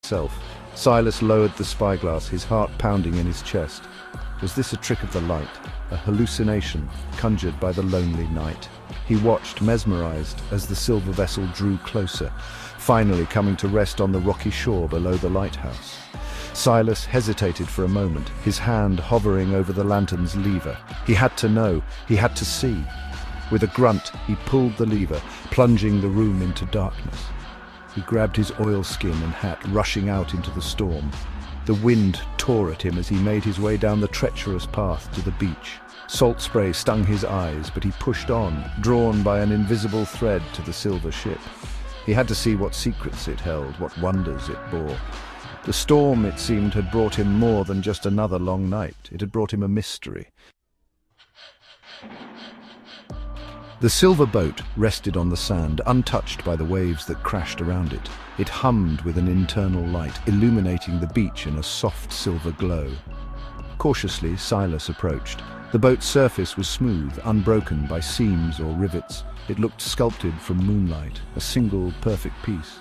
itself. Silas lowered the spyglass, his heart pounding in his chest. Was this a trick of the light, a hallucination conjured by the lonely night? He watched, mesmerized, as the silver vessel drew closer, finally coming to rest on the rocky shore below the lighthouse. Silas hesitated for a moment, his hand hovering over the lantern's lever. He had to know, he had to see. With a grunt, he pulled the lever, plunging the room into darkness. He grabbed his oilskin and hat, rushing out into the storm. The wind tore at him as he made his way down the treacherous path to the beach. Salt spray stung his eyes, but he pushed on, drawn by an invisible thread to the silver ship. He had to see what secrets it held, what wonders it bore. The storm, it seemed, had brought him more than just another long night. It had brought him a mystery. The silver boat rested on the sand, untouched by the waves that crashed around it. It hummed with an internal light, illuminating the beach in a soft silver glow. Cautiously, Silas approached. The boat's surface was smooth, unbroken by seams or rivets. It looked sculpted from moonlight, a single perfect piece.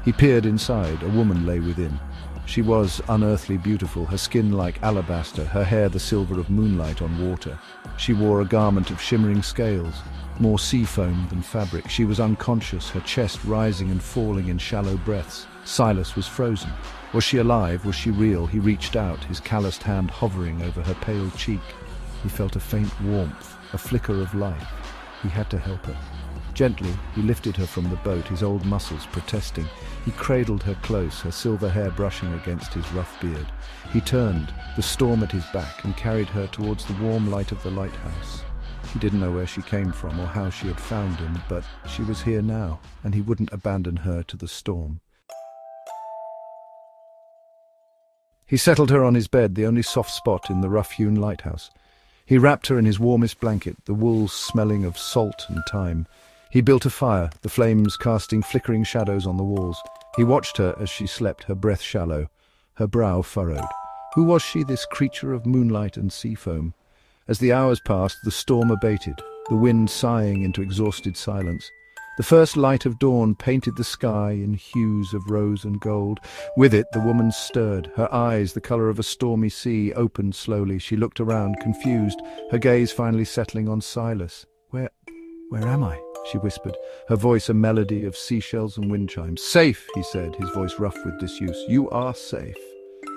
He peered inside. A woman lay within. She was unearthly beautiful, her skin like alabaster, her hair the silver of moonlight on water. She wore a garment of shimmering scales, more sea foam than fabric. She was unconscious, her chest rising and falling in shallow breaths. Silas was frozen. Was she alive? Was she real? He reached out, his calloused hand hovering over her pale cheek. He felt a faint warmth, a flicker of life. He had to help her. Gently, he lifted her from the boat, his old muscles protesting. He cradled her close, her silver hair brushing against his rough beard. He turned, the storm at his back, and carried her towards the warm light of the lighthouse. He didn't know where she came from or how she had found him, but she was here now, and he wouldn't abandon her to the storm. He settled her on his bed, the only soft spot in the rough-hewn lighthouse. He wrapped her in his warmest blanket, the wool smelling of salt and thyme. He built a fire, the flames casting flickering shadows on the walls. He watched her as she slept, her breath shallow, her brow furrowed. Who was she, this creature of moonlight and sea foam? As the hours passed, the storm abated, the wind sighing into exhausted silence. The first light of dawn painted the sky in hues of rose and gold. With it, the woman stirred. Her eyes, the color of a stormy sea, opened slowly. She looked around, confused, her gaze finally settling on Silas. Where am I?" she whispered, her voice a melody of seashells and wind chimes. "Safe," he said, his voice rough with disuse. "You are safe."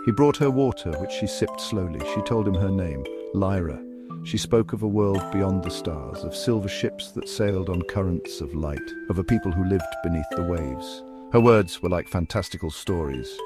He brought her water, which she sipped slowly. She told him her name, Lyra. She spoke of a world beyond the stars, of silver ships that sailed on currents of light, of a people who lived beneath the waves. Her words were like fantastical stories.